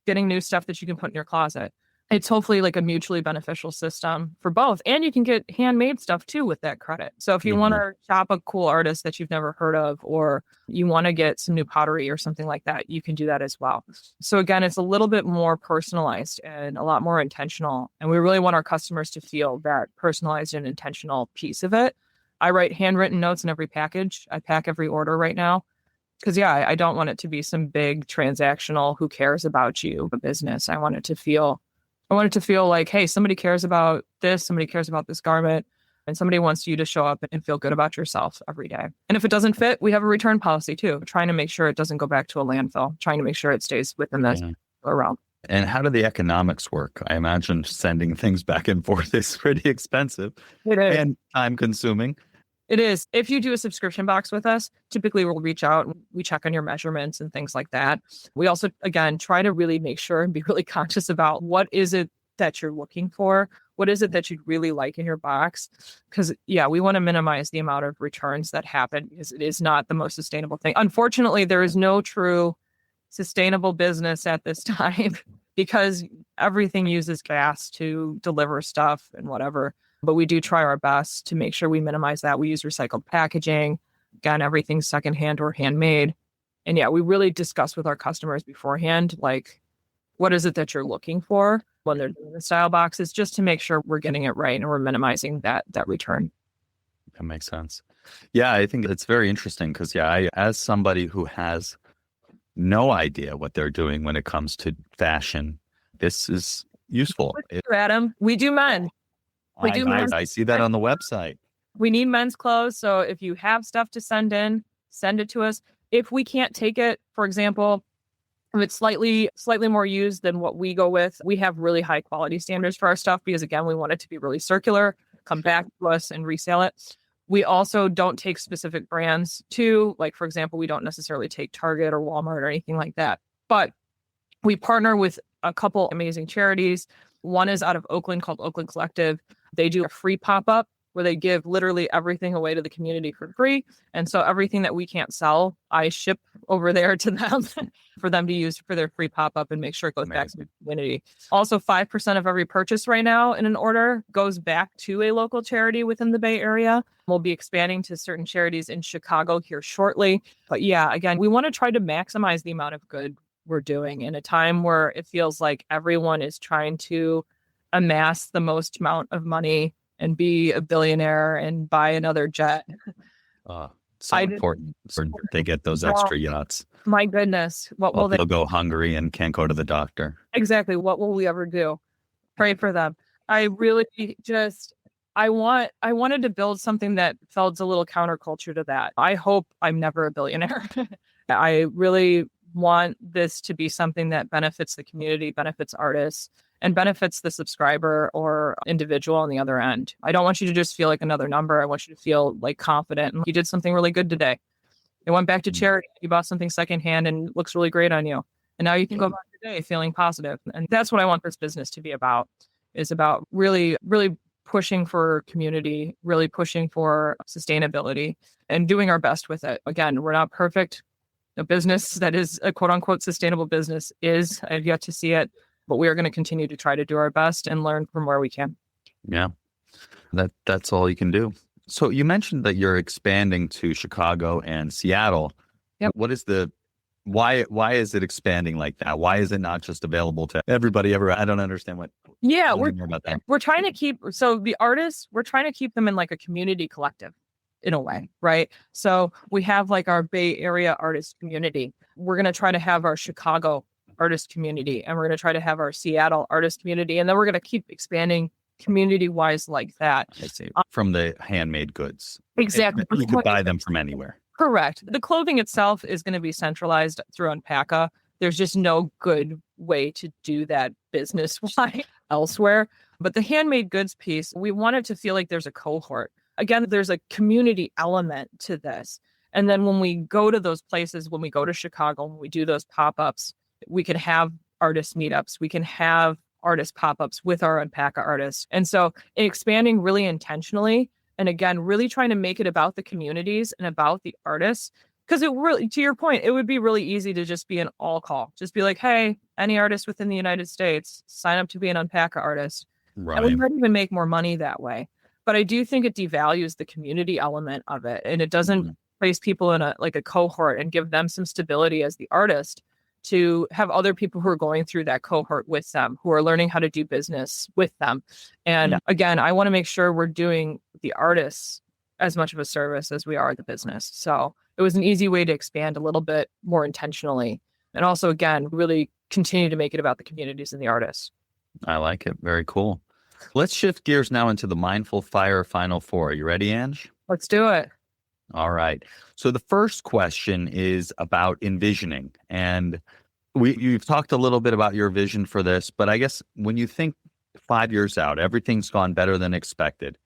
getting new stuff that you can put in your closet. it's hopefully like a mutually beneficial system for both. And you can get handmade stuff too with that credit. So if you want to shop a cool artist that you've never heard of, or you want to get some new pottery or something like that, you can do that as well. So again, it's a little bit more personalized and a lot more intentional. And we really want our customers to feel that personalized and intentional piece of it. I write handwritten notes in every package. I pack every order right now. Because I don't want it to be some big transactional, who cares about you, business. I want it to feel like, hey, somebody cares about this, somebody cares about this garment, and somebody wants you to show up and feel good about yourself every day. And if it doesn't fit, we have a return policy too, trying to make sure it doesn't go back to a landfill, trying to make sure it stays within this realm. And how do the economics work? I imagine sending things back and forth is pretty expensive and time consuming. It is. If you do a subscription box with us, typically we'll reach out and we check on your measurements and things like that. We also, again, try to really make sure and be really conscious about what is it that you're looking for? What is it that you'd really like in your box? Because, we want to minimize the amount of returns that happen, because it is not the most sustainable thing. Unfortunately, there is no true sustainable business at this time because everything uses gas to deliver stuff and whatever. But we do try our best to make sure we minimize that. We use recycled packaging. Again, everything's secondhand or handmade. And we really discuss with our customers beforehand, like, what is it that you're looking for when they're doing the style boxes, just to make sure we're getting it right and we're minimizing that return. That makes sense. Yeah, I think it's very interesting because, as somebody who has no idea what they're doing when it comes to fashion, this is useful. Adam, we do men. I see that on the website. We need men's clothes. So if you have stuff to send in, send it to us. If we can't take it, for example, if it's slightly more used than what we go with, we have really high quality standards for our stuff because, again, we want it to be really circular, come back to us and resell it. We also don't take specific brands too. Like, for example, we don't necessarily take Target or Walmart or anything like that. But we partner with a couple amazing charities. One is out of Oakland called Oakland Collective. They do a free pop-up where they give literally everything away to the community for free. And so everything that we can't sell, I ship over there to them for them to use for their free pop-up and make sure it goes back to the community. Also, 5% of every purchase right now in an order goes back to a local charity within the Bay Area. We'll be expanding to certain charities in Chicago here shortly. But again, we want to try to maximize the amount of good we're doing in a time where it feels like everyone is trying to amass the most amount of money and be a billionaire and buy another jet. So important. They get those extra yachts. My goodness. What will they'll go hungry and can't go to the doctor. Exactly. What will we ever do? Pray for them. I really I wanted to build something that felt a little counterculture to that. I hope I'm never a billionaire. I really want this to be something that benefits the community, benefits artists, and benefits the subscriber or individual on the other end. I don't want you to just feel like another number. I want you to feel like confident. And you did something really good today. It went back to charity. You bought something secondhand and it looks really great on you. And now you can go about your day feeling positive. And that's what I want this business to be about, is about really, really pushing for community, really pushing for sustainability and doing our best with it. Again, we're not perfect. A business that is a quote unquote sustainable business I've yet to see it. But we are going to continue to try to do our best and learn from where we can. Yeah, that's all you can do. So you mentioned that you're expanding to Chicago and Seattle. Yep. What is why is it expanding like that? Why is it not just available to everybody ever? I don't understand what. Yeah, we're trying to keep, so the artists, we're trying to keep them in like a community collective in a way, right? So we have like our Bay Area artist community. We're going to try to have our Chicago artist community, and we're going to try to have our Seattle artist community, and then we're going to keep expanding community-wise like that. I see. From the handmade goods. Exactly. You could buy them from anywhere. Correct. The clothing itself is going to be centralized through Unpacka. There's just no good way to do that business-wise elsewhere. But the handmade goods piece, we want it to feel like there's a cohort. Again, there's a community element to this. And then when we go to those places, when we go to Chicago, when we do those pop-ups, we can have artist meetups. We can have artist pop-ups with our Unpacka artists. And so expanding really intentionally, and again, really trying to make it about the communities and about the artists, Because it really, to your point, it would be really easy to just be an all call. Just be like, hey, any artist within the United States, sign up to be an Unpacker artist. And we Right. might even make more money that way. But I do think it devalues the community element of it. And it doesn't Mhm. place people in a cohort and give them some stability as the artist to have other people who are going through that cohort with them, who are learning how to do business with them. And Mhm. again, I want to make sure we're doing the artists as much of a service as we are the business. So it was an easy way to expand a little bit more intentionally. And also, again, really continue to make it about the communities and the artists. I like it. Very cool. Let's shift gears now into the Mindful Fire Final Four. You ready, Ange? Let's do it. All right. So the first question is about envisioning. And you've talked a little bit about your vision for this, but I guess when you think 5 years out, everything's gone better than expected.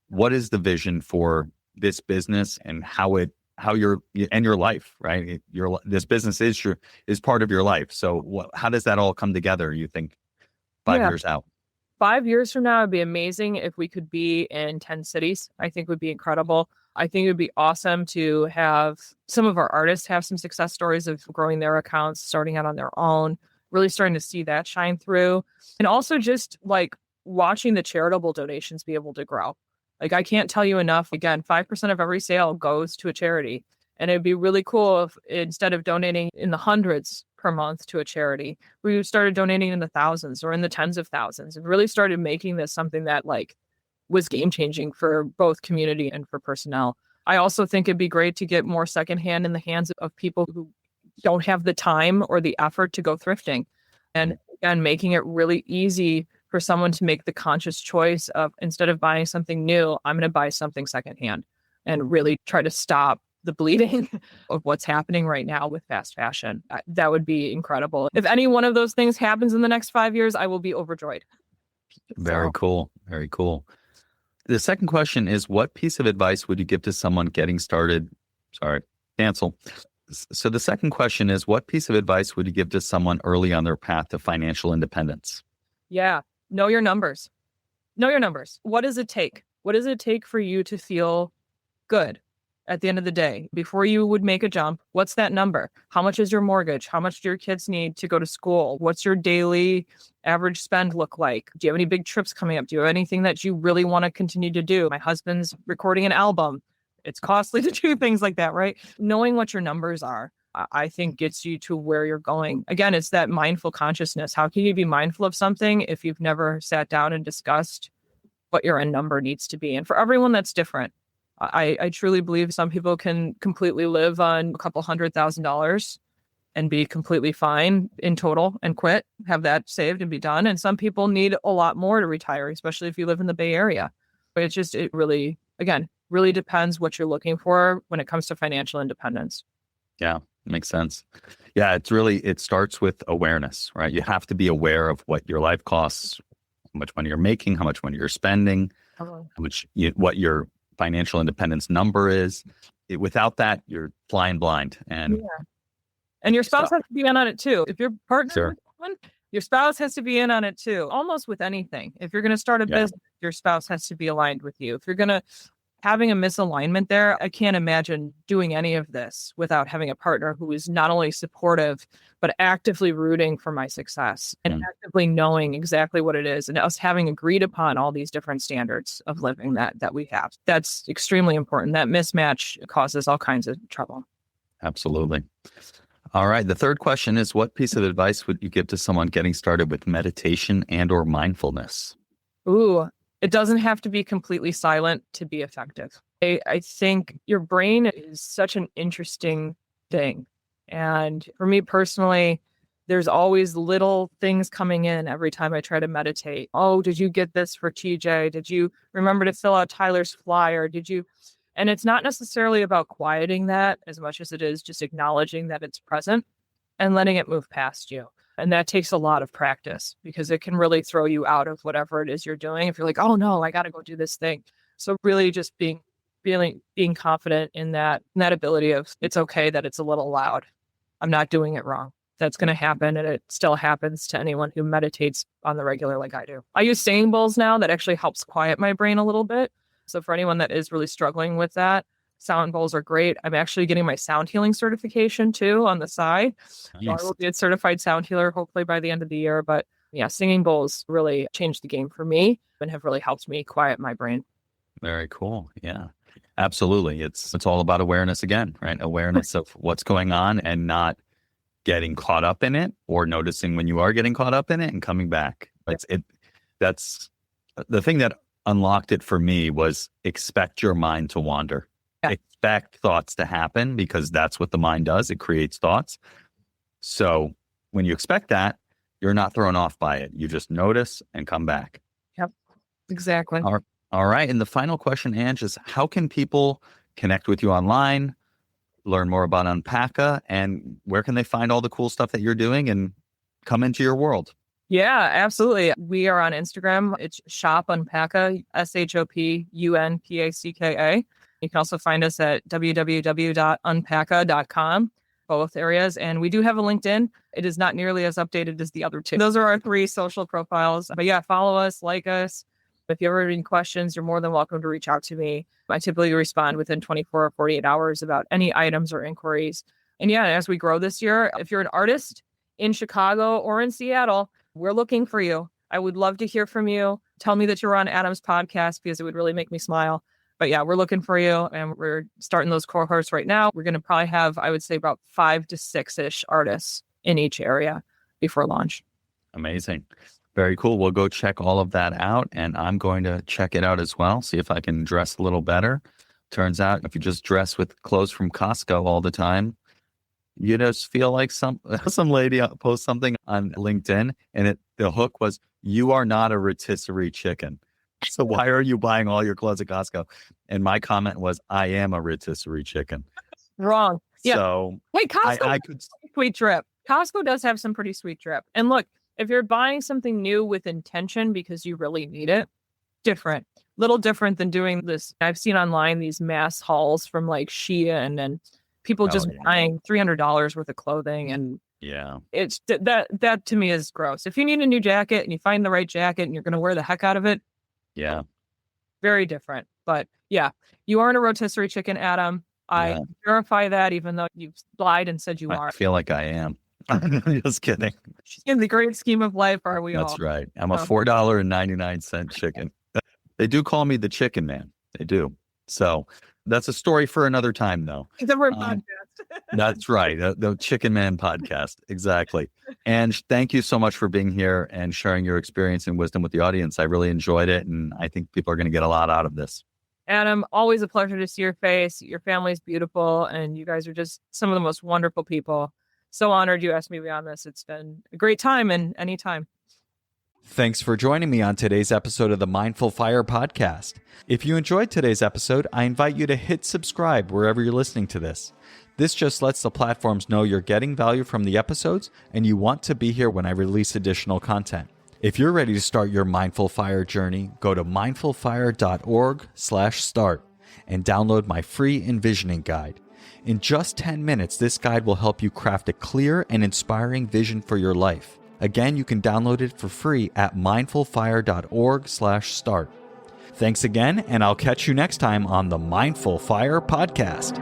What is the vision for this business and how your and your life, right? This business is part of your life. So how does that all come together, you think, five Yeah. years out? 5 years from now, it'd be amazing if we could be in 10 cities. I think would be incredible. I think it would be awesome to have some of our artists have some success stories of growing their accounts, starting out on their own, really starting to see that shine through. And also just like watching the charitable donations be able to grow. Like I can't tell you enough. Again, 5% of every sale goes to a charity. And it'd be really cool if instead of donating in the hundreds per month to a charity, we started donating in the thousands or in the tens of thousands and really started making this something that like was game changing for both community and for personnel. I also think it'd be great to get more secondhand in the hands of people who don't have the time or the effort to go thrifting. And again, making it really easy for someone to make the conscious choice of instead of buying something new, I'm going to buy something secondhand and really try to stop the bleeding of what's happening right now with fast fashion. That would be incredible. If any one of those things happens in the next 5 years, I will be overjoyed. Very So, cool. Very cool. The second question is, what piece of advice would you give to someone getting started? Sorry, cancel. So the second question is, what piece of advice would you give to someone early on their path to financial independence? yeah, know your numbers. Know your numbers. What does it take? What does it take for you to feel good at the end of the day? Before you would make a jump, what's that number? How much is your mortgage? How much do your kids need to go to school? What's your daily average spend look like? Do you have any big trips coming up? Do you have anything that you really want to continue to do? My husband's recording an album. It's costly to do things like that, right? Knowing what your numbers are, I think gets you to where you're going. Again, it's that mindful consciousness. How can you be mindful of something if you've never sat down and discussed what your end number needs to be? And for everyone, that's different. I truly believe some people can completely live on a couple $100,000 and be completely fine in total and quit, have that saved and be done. And some people need a lot more to retire, especially if you live in the Bay Area. But it really, again, really depends what you're looking for when it comes to financial independence. Yeah, makes sense. Yeah, it starts with awareness, right? You have to be aware of what your life costs, how much money you're making, how much money you're spending, what your financial independence number is. Without that, you're flying blind. And And your spouse has to be in on it too. If your partner, Sure. your spouse has to be in on it too. Almost with anything. If you're going to start a business, your spouse has to be aligned with you. If you're going to having a misalignment there, I can't imagine doing any of this without having a partner who is not only supportive, but actively rooting for my success and actively knowing exactly what it is and us having agreed upon all these different standards of living that we have. That's extremely important. That mismatch causes all kinds of trouble. Absolutely. All right. The third question is, what piece of advice would you give to someone getting started with meditation and or mindfulness? Ooh, it doesn't have to be completely silent to be effective. I think your brain is such an interesting thing. And for me personally, there's always little things coming in every time I try to meditate. Oh, did you get this for TJ? Did you remember to fill out Tyler's flyer? And it's not necessarily about quieting that as much as it is just acknowledging that it's present and letting it move past you. And that takes a lot of practice because it can really throw you out of whatever it is you're doing. If you're like, oh no, I got to go do this thing. So really just being confident in that ability of it's okay that it's a little loud. I'm not doing it wrong. That's going to happen. And it still happens to anyone who meditates on the regular like I do. I use singing bowls now that actually helps quiet my brain a little bit. So for anyone that is really struggling with that, Sound bowls are great. I'm actually getting my sound healing certification too on the side. So I Nice. will be a certified sound healer hopefully by the end of the year. But yeah, singing bowls really changed the game for me and have really helped me quiet my brain. Very cool. Yeah, absolutely. It's all about awareness again, right? Awareness of what's going on and not getting caught up in it, or noticing when you are getting caught up in it and coming back. That's the thing that unlocked it for me, was expect your mind to wander. Yeah. Expect thoughts to happen, because that's what the mind does. It creates thoughts. So when you expect that, you're not thrown off by it. You just notice and come back. Yep, exactly. All right. And the final question, Ange, is how can people connect with you online, learn more about Unpacka, and where can they find all the cool stuff that you're doing and come into your world? Yeah, absolutely. We are on Instagram. It's Shop Unpacka, ShopUnpacka. You can also find us at www.unpacka.com, both areas. And we do have a LinkedIn. It is not nearly as updated as the other two. Those are our 3 social profiles. But yeah, follow us, like us. If you ever have any questions, you're more than welcome to reach out to me. I typically respond within 24 or 48 hours about any items or inquiries. And yeah, as we grow this year, if you're an artist in Chicago or in Seattle, we're looking for you. I would love to hear from you. Tell me that you're on Adam's podcast, because it would really make me smile. But yeah, we're looking for you, and we're starting those cohorts right now. We're going to probably have, I would say, about 5 to 6-ish artists in each area before launch. Amazing. Very cool. We'll go check all of that out, and I'm going to check it out as well, see if I can dress a little better. Turns out if you just dress with clothes from Costco all the time, you just feel like some lady post something on LinkedIn, and the hook was, "You are not a rotisserie chicken. So why are you buying all your clothes at Costco?" And my comment was, "I am a rotisserie chicken." Wrong. Yeah. So wait, Costco I could. sweet drip. Costco does have some pretty sweet drip. And look, if you're buying something new with intention because you really need it, little different than doing this. I've seen online these mass hauls from like Shein and people just buying $300 worth of clothing. And yeah, it's that to me is gross. If you need a new jacket and you find the right jacket and you're going to wear the heck out of it. Yeah. Very different. But yeah, you aren't a rotisserie chicken, Adam. I verify that, even though you've lied and said you are. I feel like I am. I'm just kidding. In the great scheme of life, are we all? That's right. I'm a $4.99 chicken. They do call me the chicken man. They do. So that's a story for another time, though. It's a podcast. That's right. The Chicken Man podcast. Exactly. And thank you so much for being here and sharing your experience and wisdom with the audience. I really enjoyed it. And I think people are going to get a lot out of this. Adam, always a pleasure to see your face. Your family's beautiful. And you guys are just some of the most wonderful people. So honored you asked me to be on this. It's been a great time, and anytime. Thanks for joining me on today's episode of the Mindful Fire podcast. If you enjoyed today's episode, I invite you to hit subscribe wherever you're listening to this. This just lets the platforms know you're getting value from the episodes and you want to be here when I release additional content. If you're ready to start your Mindful Fire journey, go to mindfulfire.org/start and download my free envisioning guide. In just 10 minutes, this guide will help you craft a clear and inspiring vision for your life. Again, you can download it for free at mindfulfire.org/start. Thanks again, and I'll catch you next time on the Mindful Fire podcast.